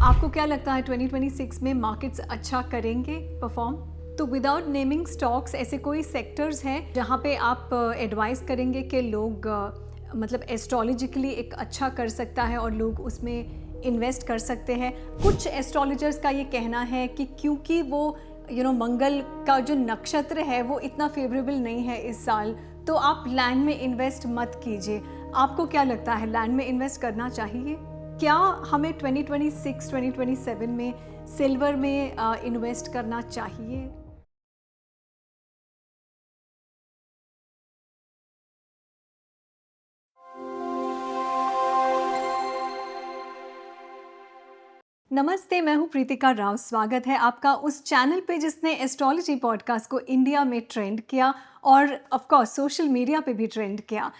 आपको क्या लगता है 2026 में मार्केट्स अच्छा करेंगे परफॉर्म? तो विदाउट नेमिंग स्टॉक्स ऐसे कोई सेक्टर्स हैं जहाँ पे आप एडवाइस करेंगे कि लोग मतलब एस्ट्रोलॉजिकली एक अच्छा कर सकता है और लोग उसमें इन्वेस्ट कर सकते हैं? कुछ एस्ट्रोलॉजर्स का ये कहना है कि क्योंकि वो मंगल का जो नक्षत्र है वो इतना फेवरेबल नहीं है इस साल, तो आप लैंड में इन्वेस्ट मत कीजिए। आपको क्या लगता है, लैंड में इन्वेस्ट करना चाहिए? क्या हमें 2026 2027 में सिल्वर में इन्वेस्ट करना चाहिए? नमस्ते, मैं हूँ प्रीतिका राव। स्वागत है आपका उस चैनल पे जिसने एस्ट्रोलॉजी पॉडकास्ट को इंडिया में ट्रेंड किया और ऑफ कोर्स सोशल मीडिया पे भी ट्रेंड किया।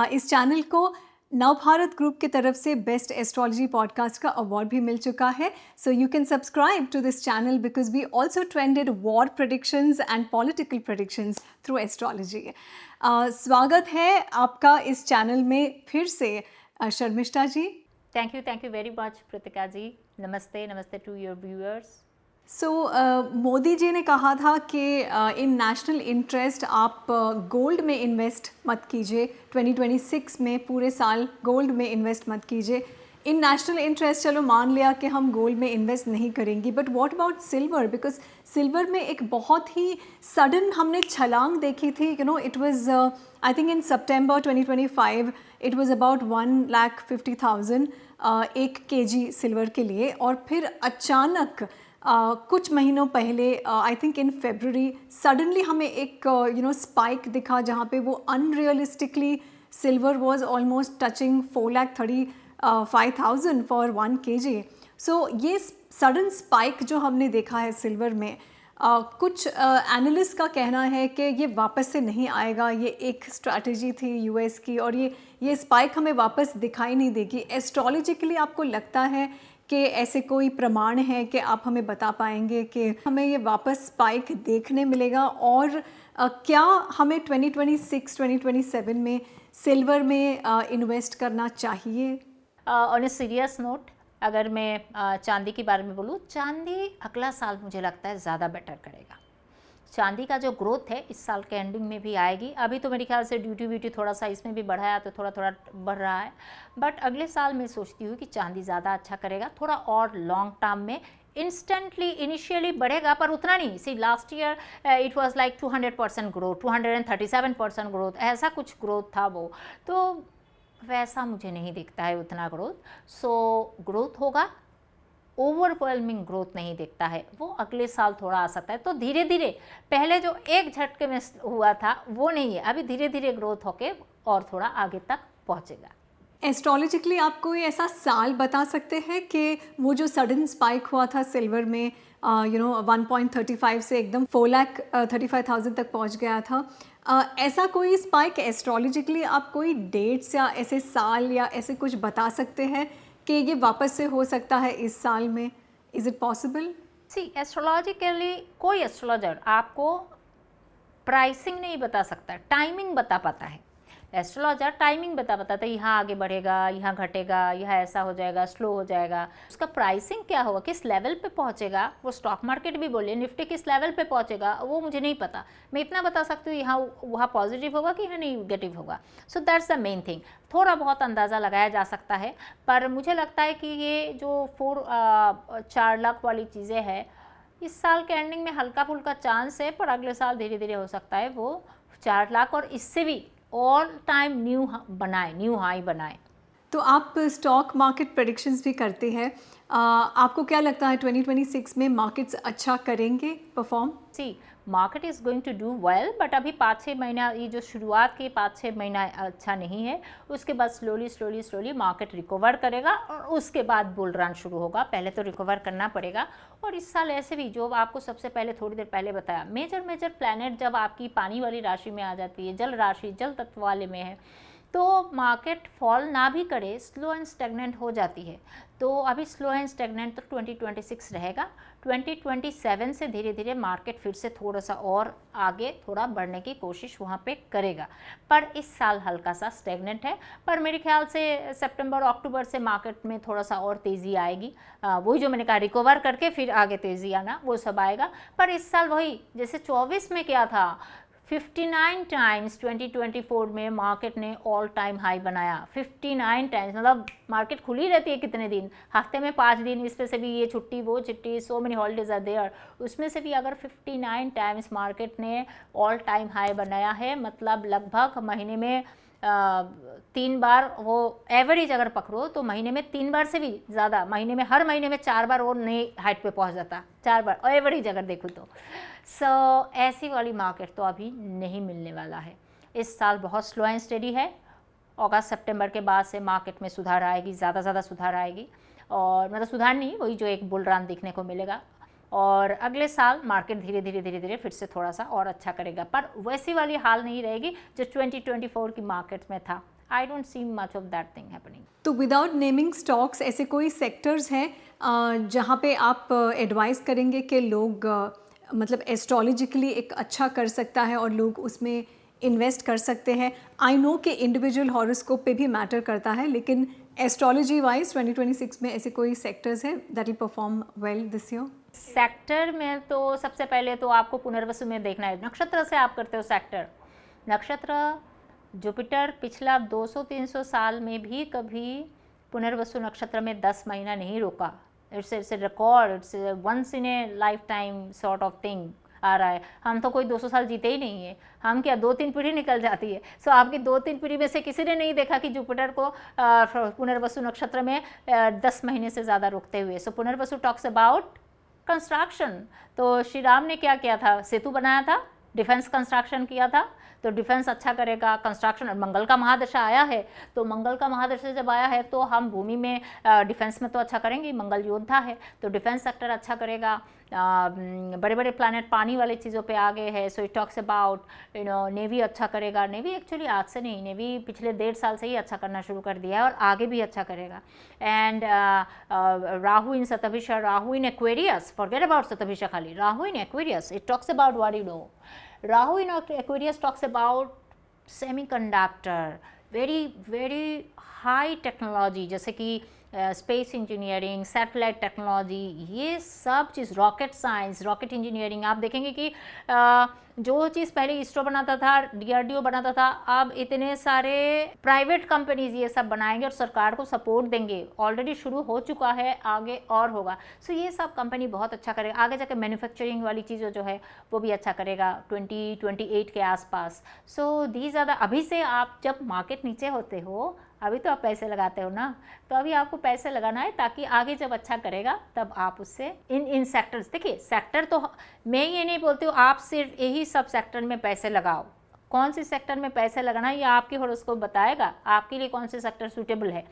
इस चैनल को नवभारत ग्रुप की तरफ से बेस्ट एस्ट्रोलॉजी पॉडकास्ट का अवार्ड भी मिल चुका है। So you can subscribe to this channel because we also trended war predictions and political predictions through astrology. स्वागत है आपका इस चैनल में फिर से शर्मिष्ठा जी। Thank you very much, Pritika ji. Namaste to your viewers. सो मोदी जी ने कहा था कि इन नेशनल इंटरेस्ट आप गोल्ड में इन्वेस्ट मत कीजिए, 2026 में पूरे साल गोल्ड में इन्वेस्ट मत कीजिए। इन नेशनल इंटरेस्ट चलो मान लिया कि हम गोल्ड में इन्वेस्ट नहीं करेंगे, but what about silver? Because silver में एक बहुत ही सडन हमने छलांग देखी थी। It was I think in September 2025 it was about 1,50,000 एक केजी सिल्वर के लिए, और फिर अचानक कुछ महीनों पहले I think in February suddenly हमें एक स्पाइक दिखा जहाँ पे वो unrealistically silver was almost touching 4,35,000 for 1 kg। So ये सडन स्पाइक जो हमने देखा है सिल्वर में, कुछ एनालिस्ट का कहना है कि ये वापस से नहीं आएगा, ये एक स्ट्रैटेजी थी यूएस की, और ये स्पाइक हमें वापस दिखाई नहीं देगी। एस्ट्रोलॉजिकली आपको लगता है कि ऐसे कोई प्रमाण है कि आप हमें बता पाएंगे कि हमें ये वापस स्पाइक देखने मिलेगा? और क्या हमें 2026 2027 में सिल्वर में इन्वेस्ट करना चाहिए? ऑन ए सीरियस नोट, अगर मैं चांदी के बारे में बोलूँ, चांदी अगला साल मुझे लगता है ज़्यादा बेटर करेगा। चांदी का जो ग्रोथ है इस साल के एंडिंग में भी आएगी। अभी तो मेरे ख्याल से ड्यूटी व्यूटी थोड़ा सा इसमें भी बढ़ाया तो थोड़ा थोड़ा बढ़ रहा है, बट अगले साल मैं सोचती हूँ कि चांदी ज़्यादा अच्छा करेगा, थोड़ा और लॉन्ग टर्म में। इंस्टेंटली इनिशियली बढ़ेगा पर उतना नहीं। See last year it was like 200% growth, 237% growth, ऐसा कुछ ग्रोथ था वो, तो वैसा मुझे नहीं दिखता है उतना ग्रोथ। सो ग्रोथ होगा, ओवरवेलमिंग ग्रोथ नहीं दिखता है, वो अगले साल थोड़ा आ सकता है। तो धीरे धीरे, पहले जो एक झटके में हुआ था वो नहीं है, अभी धीरे धीरे ग्रोथ होके और थोड़ा आगे तक पहुंचेगा। एस्ट्रोलॉजिकली आप कोई ऐसा साल बता सकते हैं कि वो जो सडन स्पाइक हुआ था सिल्वर में 1.35 से एकदम 4,35,000 तक पहुंच गया था, ऐसा कोई स्पाइक एस्ट्रोलॉजिकली आप कोई डेट्स या ऐसे साल या ऐसे कुछ बता सकते हैं कि ये वापस से हो सकता है इस साल में? Is it possible? See astrologically कोई एस्ट्रोलॉजर आपको प्राइसिंग नहीं बता सकता, टाइमिंग बता पाता है। एस्ट्रोलॉजर टाइमिंग बता पाता है, यहाँ आगे बढ़ेगा, यहाँ घटेगा, यहाँ ऐसा हो जाएगा, स्लो हो जाएगा। उसका प्राइसिंग क्या होगा, किस लेवल पे पहुँचेगा, वो स्टॉक मार्केट भी बोलिए, निफ्टी किस लेवल पे पहुँचेगा वो मुझे नहीं पता। मैं इतना बता सकती हूँ यहाँ वहाँ पॉजिटिव होगा कि यहाँ नेगेटिव होगा। So that's the main thing. थोड़ा बहुत अंदाज़ा लगाया जा सकता है, पर मुझे लगता है कि ये जो 4 लाख वाली चीज़ें हैं, इस साल के एंडिंग में हल्का फुल्का चांस है, पर अगले साल धीरे धीरे हो सकता है वो 4 लाख और इससे भी ऑल टाइम न्यू हाई बनाए। तो आप स्टॉक मार्केट प्रेडिक्शंस भी करते हैं, आपको क्या लगता है 2026 में मार्केट्स अच्छा करेंगे perform? See market is going to do well, but अभी 5-6 महीना, ये जो शुरुआत के 5-6 महीना अच्छा नहीं है, उसके बाद स्लोली मार्केट रिकवर करेगा और उसके बाद बुल रन शुरू होगा। पहले तो रिकवर करना पड़ेगा। और इस साल ऐसे भी, जो आपको सबसे पहले थोड़ी देर पहले बताया, मेजर प्लैनेट जब आपकी पानी वाली राशि में आ जाती है, जल राशि, जल तत्व वाले में है, तो मार्केट फॉल ना भी करे, स्लो एंड स्टेगनेंट हो जाती है। तो अभी स्लो एंड स्टेगनेंट तो 2026 रहेगा। 2027 से धीरे धीरे मार्केट फिर से थोड़ा सा और आगे थोड़ा बढ़ने की कोशिश वहाँ पे करेगा, पर इस साल हल्का सा स्टेगनेंट है। पर मेरे ख्याल से सितंबर अक्टूबर से मार्केट में थोड़ा सा और तेज़ी आएगी। वही जो मैंने कहा, रिकवर करके फिर आगे तेज़ी आना, वो सब आएगा। पर इस साल वही जैसे 24 में क्या था, 59 टाइम्स 2024 में मार्केट ने ऑल टाइम हाई बनाया। 59 टाइम्स, मतलब मार्केट खुली रहती है कितने दिन, हफ्ते में 5 दिन, इसमें से भी ये छुट्टी वो छुट्टी, so many holidays are there, उसमें से भी अगर 59 टाइम्स मार्केट ने ऑल टाइम हाई बनाया है, मतलब लगभग महीने में 3 बार, वो एवरेज अगर पकड़ो तो महीने में 3 बार से भी ज़्यादा, महीने में हर महीने में 4 बार और नई हाइट पे पहुंच जाता, 4 बार एवरेज अगर देखो तो। ऐसी वाली मार्केट तो अभी नहीं मिलने वाला है। इस साल बहुत स्लो एंड स्टेडी है। अगस्त सितंबर के बाद से मार्केट में सुधार आएगी, ज़्यादा सुधार आएगी, और मतलब सुधार नहीं, वही जो एक बुल रन देखने को मिलेगा। और अगले साल मार्केट धीरे धीरे फिर से थोड़ा सा और अच्छा करेगा, पर वैसी वाली हाल नहीं रहेगी जो 2024 की मार्केट में था। I don't see much of that thing happening. तो विदाउट नेमिंग स्टॉक्स, ऐसे कोई सेक्टर्स हैं जहाँ पे आप एडवाइस करेंगे कि लोग मतलब एस्ट्रोलॉजिकली एक अच्छा कर सकता है और लोग उसमें इन्वेस्ट कर सकते हैं? आई नो कि इंडिविजुअल हॉरोस्कोप पे भी मैटर करता है, लेकिन एस्ट्रोलॉजी वाइज 2026 में ऐसे कोई सेक्टर्स हैं that will perform well this year? Sector में तो सबसे पहले तो आपको पुनर्वसु में देखना है, नक्षत्र से आप करते हो सेक्टर। नक्षत्र जुपिटर पिछला 200-300 साल में भी कभी पुनर्वसु नक्षत्र में 10 महीना नहीं रुका। It's a record, it's once in a lifetime sort of thing आ रहा है। हम तो कोई 200 साल जीते ही नहीं है, हम क्या 2-3 पीढ़ी निकल जाती है। सो आपकी 2-3 पीढ़ी में से किसी ने नहीं देखा कि जुपिटर को पुनर्वसु नक्षत्र में 10 महीने से ज़्यादा रुकते हुए। सो पुनर्वसु टॉक्स अबाउट कंस्ट्रक्शन। तो श्री राम ने क्या किया था, सेतु बनाया था, डिफेंस कंस्ट्रक्शन किया था, तो डिफेंस अच्छा करेगा, कंस्ट्रक्शन। और मंगल का महादशा आया है, तो मंगल का महादशा जब आया है तो हम भूमि में डिफेंस में तो अच्छा करेंगे, मंगल योद्धा है तो डिफेंस सेक्टर अच्छा करेगा। बड़े बड़े प्लैनेट पानी वाली चीज़ों पे आ गए हैं, so it talks about navy अच्छा करेगा। नेवी एक्चुअली आज से नहीं, नेवी पिछले 1.5 साल से ही अच्छा करना शुरू कर दिया है और आगे भी अच्छा करेगा। And Rahu in Shatabhisha, Rahu in Aquarius, forget about Shatabhisha खाली, Rahu in Aquarius, it talks about what you know. Rahu in Aquarius talks about semiconductor, very high technology, जैसे कि स्पेस इंजीनियरिंग, सैटेलाइट टेक्नोलॉजी, ये सब चीज़, रॉकेट साइंस, रॉकेट इंजीनियरिंग। आप देखेंगे कि जो चीज़ पहले इसरो बनाता था, DRDO बनाता था, अब इतने सारे प्राइवेट कंपनीज ये सब बनाएंगे और सरकार को सपोर्ट देंगे। ऑलरेडी शुरू हो चुका है, आगे और होगा। सो ये सब कंपनी बहुत अच्छा करेगा। आगे जाकर मैन्युफैक्चरिंग वाली चीज़ें जो है वो भी अच्छा करेगा 2028 के आसपास। सो दीज आर द, अभी से आप जब मार्केट नीचे होते हो, अभी तो आप पैसे लगाते हो ना, तो अभी आपको पैसे लगाना है ताकि आगे जब अच्छा करेगा तब आप उससे इन सेक्टर्स, देखिए सेक्टर तो मैं ये नहीं बोलती हूँ आप सिर्फ यही सब सेक्टर में पैसे लगाओ। कौन सी सेक्टर में पैसे लगाना है ये आपकी हॉरोस्कोप बताएगा, आपके लिए कौन से सेक्टर सूटेबल है।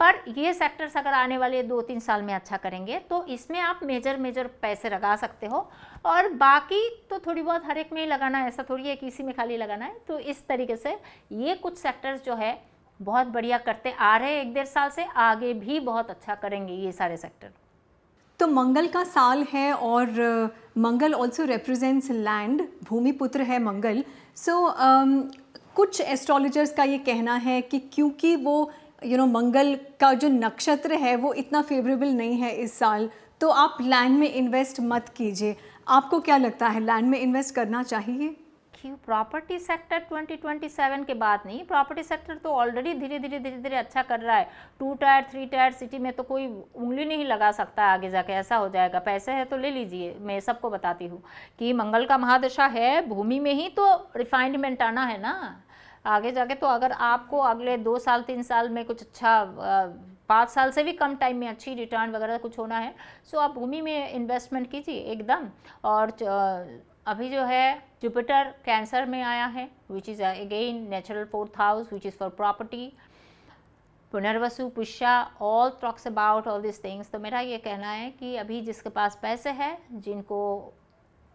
पर ये सेक्टर्स अगर आने वाले 2-3 साल में अच्छा करेंगे तो इसमें आप मेजर पैसे लगा सकते हो, और बाकी तो थोड़ी बहुत हर एक में ही लगाना है, ऐसा थोड़ी है कि इसी में खाली लगाना है। तो इस तरीके से ये कुछ सेक्टर्स जो है बहुत बढ़िया करते आ रहे हैं 1-1.5 साल से, आगे भी बहुत अच्छा करेंगे ये सारे सेक्टर। तो मंगल का साल है और मंगल ऑल्सो रिप्रेजेंट्स लैंड, भूमि पुत्र है मंगल। सो कुछ एस्ट्रोलॉजर्स का ये कहना है कि क्योंकि वो मंगल का जो नक्षत्र है वो इतना फेवरेबल नहीं है इस साल, तो आप लैंड में इन्वेस्ट मत कीजिए। आपको क्या लगता है, लैंड में इन्वेस्ट करना चाहिए? क्यों, प्रॉपर्टी सेक्टर 2027 के बाद नहीं, प्रॉपर्टी सेक्टर तो ऑलरेडी धीरे धीरे अच्छा कर रहा है। 2 टायर 3 टायर सिटी में तो कोई उंगली नहीं लगा सकता, आगे जाके ऐसा हो जाएगा। पैसे है तो ले लीजिए। मैं सबको बताती हूँ कि मंगल का महादशा है, भूमि में ही तो रिफाइनमेंट आना है ना आगे जाके। तो अगर आपको अगले 2 साल 3 साल में कुछ अच्छा, 5 साल से भी कम टाइम में अच्छी रिटर्न वगैरह कुछ होना है, सो आप भूमि में इन्वेस्टमेंट कीजिए एकदम। और अभी जो है जुपिटर कैंसर में आया है, which is again natural 4th house, which is for property. Punarvasu Pushya all talks about all this things. तो मेरा ये कहना है कि अभी जिसके पास पैसे है, जिनको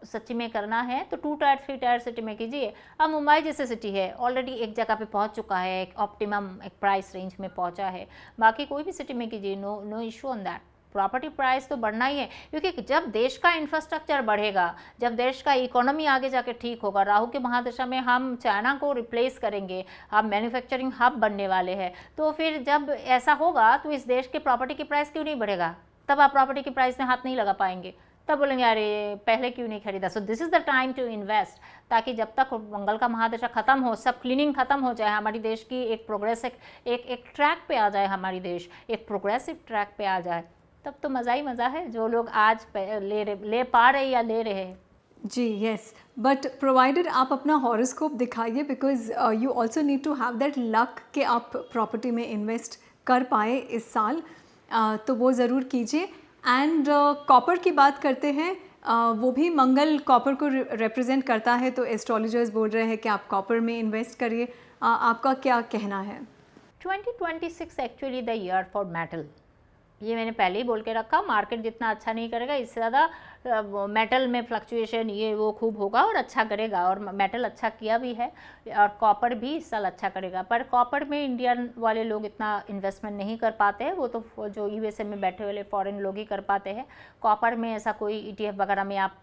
सच्ची में करना है तो 2 टायर 3 टायर सिटी में कीजिए। अब मुंबई जैसे सिटी है ऑलरेडी एक जगह पे पहुंच चुका है, एक ऑप्टिमम एक प्राइस रेंज में पहुंचा है, बाकी कोई भी सिटी में कीजिए, no issue on that. Property price तो बढ़ना ही है, क्योंकि जब देश का इंफ्रास्ट्रक्चर बढ़ेगा, जब देश का इकोनॉमी आगे जाके ठीक होगा, राहु के महादशा में हम चाइना को रिप्लेस करेंगे, हम मैन्युफैक्चरिंग हब बनने वाले हैं, तो फिर जब ऐसा होगा तो इस देश के प्रॉपर्टी की प्राइस क्यों नहीं बढ़ेगा? तब आप प्रॉपर्टी की प्राइस में हाथ नहीं लगा पाएंगे, तब बोलेंगे अरे पहले क्यों नहीं खरीदा। So this is the time to invest, ताकि जब तक मंगल का महादशा खत्म हो, सब क्लीनिंग खत्म हो जाए, हमारी देश की एक प्रोग्रेस एक ट्रैक पे आ जाए, हमारी देश एक प्रोग्रेसिव ट्रैक पे आ जाए, तब तो मज़ा ही मज़ा है जो लोग आज ले पा रहे या ले रहे हैं। जी यस, बट प्रोवाइडेड आप अपना हॉरोस्कोप दिखाइए, because you also need to have that luck कि आप प्रॉपर्टी में इन्वेस्ट कर पाए इस साल, तो वो ज़रूर कीजिए। एंड कॉपर की बात करते हैं, वो भी मंगल कॉपर को रिप्रेजेंट करता है, तो एस्ट्रोलॉजर्स बोल रहे हैं कि आप कॉपर में इन्वेस्ट करिए, आपका क्या कहना है? 2026 actually the year for metal, ये मैंने पहले ही बोल के रखा, मार्केट जितना अच्छा नहीं करेगा इससे ज़्यादा मेटल में फ्लक्चुएशन ये वो खूब होगा और अच्छा करेगा, और मेटल अच्छा किया भी है, और कॉपर भी इस साल अच्छा करेगा। पर कॉपर में इंडियन वाले लोग इतना इन्वेस्टमेंट नहीं कर पाते हैं, वो तो जो यूएसए में बैठे वाले फॉरेन लोग ही कर पाते हैं। कॉपर में ऐसा कोई ETF वगैरह में आप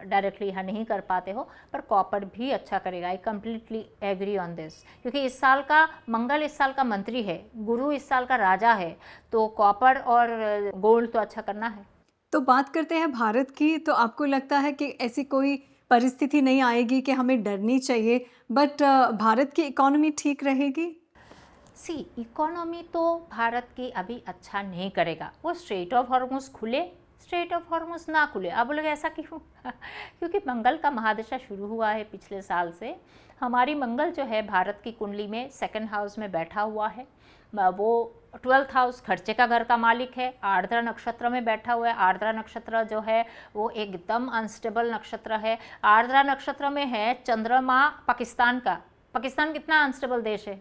डायरेक्टली यहाँ नहीं कर पाते हो, पर कॉपर भी अच्छा करेगा। I completely agree on this, क्योंकि इस साल का मंगल इस साल का मंत्री है, गुरु इस साल का राजा है, तो कॉपर और गोल्ड तो अच्छा करना है। तो बात करते हैं भारत की, तो आपको लगता है कि ऐसी कोई परिस्थिति नहीं आएगी कि हमें डरनी चाहिए, बट भारत की इकोनॉमी ठीक रहेगी? सी इकोनॉमी तो भारत की अभी अच्छा नहीं करेगा, वो स्ट्रेट ऑफ हॉर्मुज खुले, स्ट्रेट ऑफ हॉर्मुज ना खुले। अब लोग ऐसा क्यों? क्योंकि मंगल का महादशा शुरू हुआ है पिछले साल से। हमारी मंगल जो है भारत की कुंडली में 2nd हाउस में बैठा हुआ है, वो 12th हाउस खर्चे का घर का मालिक है, आर्द्रा नक्षत्र में बैठा हुआ है। आर्द्रा नक्षत्र जो है वो एकदम अनस्टेबल नक्षत्र है। आर्द्रा नक्षत्र में है चंद्रमा पाकिस्तान का। पाकिस्तान कितना अनस्टेबल देश है,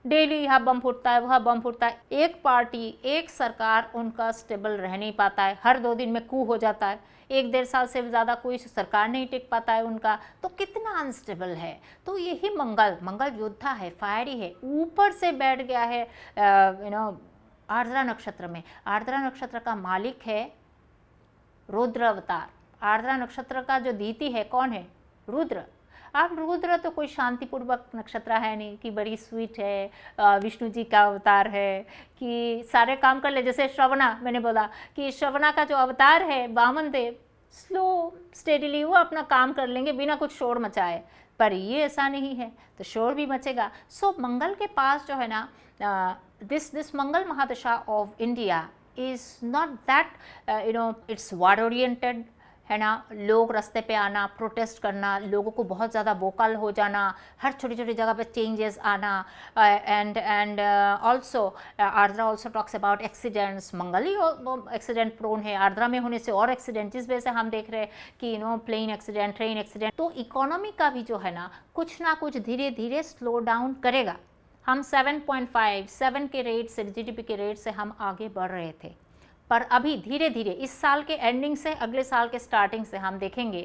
डेली यहाँ बम फूटता है, वहाँ बम फूटता है, एक पार्टी एक सरकार उनका स्टेबल रह नहीं पाता है, हर 2 दिन में कू हो जाता है, 1-1.5 साल से ज़्यादा कोई सरकार नहीं टिक पाता है उनका, तो कितना अनस्टेबल है। तो यही मंगल योद्धा है, फायरी है, ऊपर से बैठ गया है आर्द्रा नक्षत्र में। आर्द्रा नक्षत्र का मालिक है रुद्र अवतार। आर्द्रा नक्षत्र का जो दीति है कौन है? रुद्र। अब रुद्र तो कोई शांतिपूर्वक नक्षत्र है नहीं कि बड़ी स्वीट है, विष्णु जी का अवतार है कि सारे काम कर ले। जैसे श्रवणा, मैंने बोला कि श्रवणा का जो अवतार है वामन देव, स्लो स्टेडीली वो अपना काम कर लेंगे बिना कुछ शोर मचाए, पर ये ऐसा नहीं है, तो शोर भी मचेगा। सो मंगल के पास जो है ना, this Mangal mahadasha of India is not that it's war oriented, है ना। लोग रास्ते पे आना, प्रोटेस्ट करना, लोगों को बहुत ज़्यादा वोकल हो जाना, हर छोटी छोटी जगह पे चेंजेस आना, and also Ardra also talks about accidents. Mangal ही एक्सीडेंट प्रोन है, आर्द्रा में होने से और एक्सीडेंट, जिस वजह से हम देख रहे हैं कि प्लेन एक्सीडेंट, ट्रेन एक्सीडेंट। तो इकोनॉमी का भी जो है ना कुछ धीरे धीरे स्लो डाउन करेगा। हम 7.5 7 के रेट से, GDP के रेट से हम आगे बढ़ रहे थे, पर अभी धीरे धीरे इस साल के एंडिंग से अगले साल के स्टार्टिंग से हम देखेंगे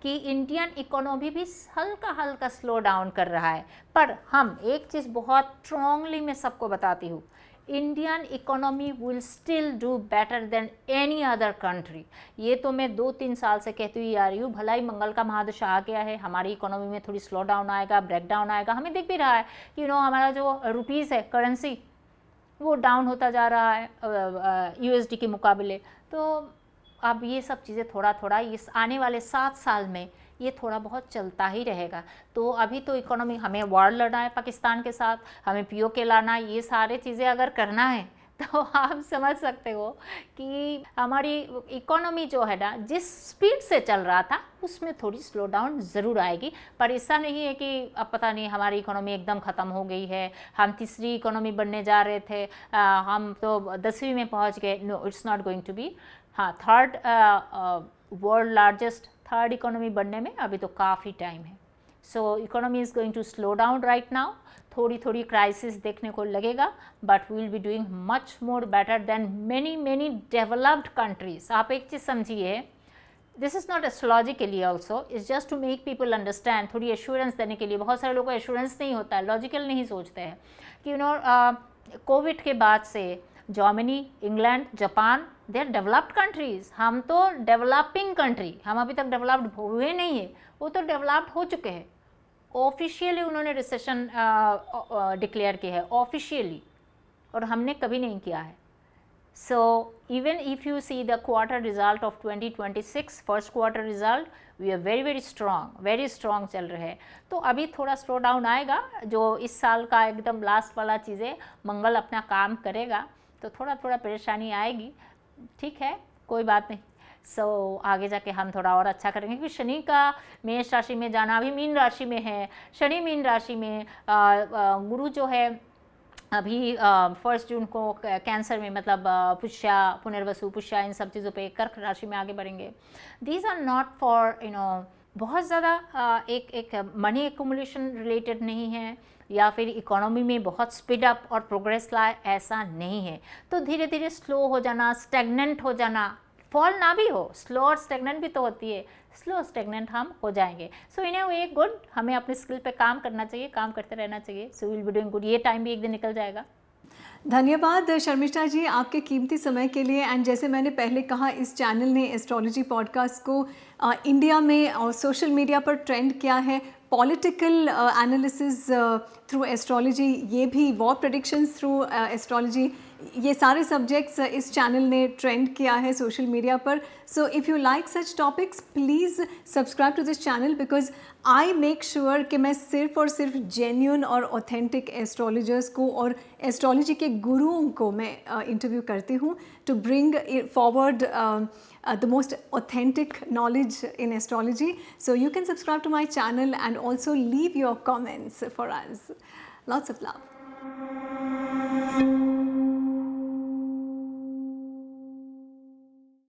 कि इंडियन इकोनॉमी भी हल्का हल्का स्लो डाउन कर रहा है। पर हम एक चीज़ बहुत स्ट्रांगली मैं सबको बताती हूँ, Indian economy will still do better than any other country. ये तो मैं 2-3 साल से कहती हुई आ रही हूँ। भला ही मंगल का महादशा आ गया है, हमारी इकोनॉमी में थोड़ी स्लो डाउन आएगा, ब्रेक डाउन आएगा, हमें दिख भी रहा है कि हमारा जो रुपीज़ है, करेंसी, वो डाउन होता जा रहा है USD के मुकाबले। तो अब ये सब चीज़ें थोड़ा थोड़ा इस आने वाले 7 साल में ये थोड़ा बहुत चलता ही रहेगा। तो अभी तो इकोनॉमी, हमें वॉर लड़ना है पाकिस्तान के साथ, हमें POK लाना, ये सारे चीज़ें अगर करना है तो आप समझ सकते हो कि हमारी इकोनॉमी जो है ना, जिस स्पीड से चल रहा था उसमें थोड़ी स्लो डाउन ज़रूर आएगी। पर ऐसा नहीं है कि अब पता नहीं हमारी इकोनॉमी एकदम ख़त्म हो गई है, हम तीसरी इकोनॉमी बनने जा रहे थे, हम तो 10वीं में पहुंच गए। No, it's not going to be. हाँ, third world largest third economy बनने में अभी तो काफ़ी टाइम है। So economy is going to slow down right now. थोड़ी थोड़ी क्राइसिस देखने को लगेगा, but we will be doing much more better than many developed countries. आप एक चीज़ समझिए, दिस इज़ नॉट एस्ट्रोलॉजी के लिए also, is just to make people understand, थोड़ी एश्योरेंस देने के लिए। बहुत सारे लोगों को एश्योरेंस नहीं होता है, लॉजिकल नहीं सोचते हैं कि कोविड के बाद से Germany, England, Japan, they are developed countries. हम तो डेवलपिंग कंट्री, हम अभी तक डेवलप्ड हुए नहीं है, वो तो डेवलप्ड हो चुके हैं। ऑफिशियली उन्होंने रिसेशन डिक्लेयर किया है, ऑफिशियली, और हमने कभी नहीं किया है। So even if you see the quarter result of 2026, first quarter result, we are very strong चल रहे हैं। तो अभी थोड़ा स्लो डाउन आएगा, जो इस साल का एकदम लास्ट वाला चीज़ें, मंगल अपना काम करेगा तो थोड़ा परेशानी आएगी, ठीक है, कोई बात नहीं। आगे जाके हम थोड़ा और अच्छा करेंगे, क्योंकि शनि का मेष राशि में जाना, अभी मीन राशि में है शनि, मीन राशि में गुरु जो है अभी 1 जून को कैंसर में, मतलब पुष्या, पुनर्वसु, पुष्या, इन सब चीज़ों पे कर्क राशि में आगे बढ़ेंगे। दीज आर नॉट फॉर बहुत ज़्यादा एक मनी एक्यूमुलेशन रिलेटेड नहीं है, या फिर इकोनॉमी में बहुत स्पीड अप और प्रोग्रेस लाए, ऐसा नहीं है। तो धीरे धीरे स्लो हो जाना, स्टेगनेंट हो जाना, फॉल ना भी हो, स्लो और स्टेगनेंट भी तो होती है, स्लो स्टेगनेंट हम हो जाएंगे। सो इन ए वे गुड, हमें अपनी स्किल पे काम करना चाहिए, काम करते रहना चाहिए। So will be doing good, ये टाइम भी एक दिन निकल जाएगा। धन्यवाद शर्मिष्ठा जी आपके कीमती समय के लिए। एंड जैसे मैंने पहले कहा, इस चैनल ने एस्ट्रोलॉजी पॉडकास्ट को इंडिया में और सोशल मीडिया पर ट्रेंड किया है। पॉलिटिकल एनालिसिस थ्रू एस्ट्रोलॉजी, ये भी वॉर प्रेडिक्शंस थ्रू एस्ट्रोलॉजी, ये सारे सब्जेक्ट्स इस चैनल ने ट्रेंड किया है सोशल मीडिया पर। So if you like such topics, please subscribe to this channel, because I make sure कि मैं सिर्फ और सिर्फ जेन्युइन और ऑथेंटिक एस्ट्रोलॉजर्स को और एस्ट्रोलॉजी के गुरुओं को मैं इंटरव्यू करती हूँ, to bring forward the most authentic knowledge in astrology. So you can subscribe to my channel and also leave your comments for us. Lots of love.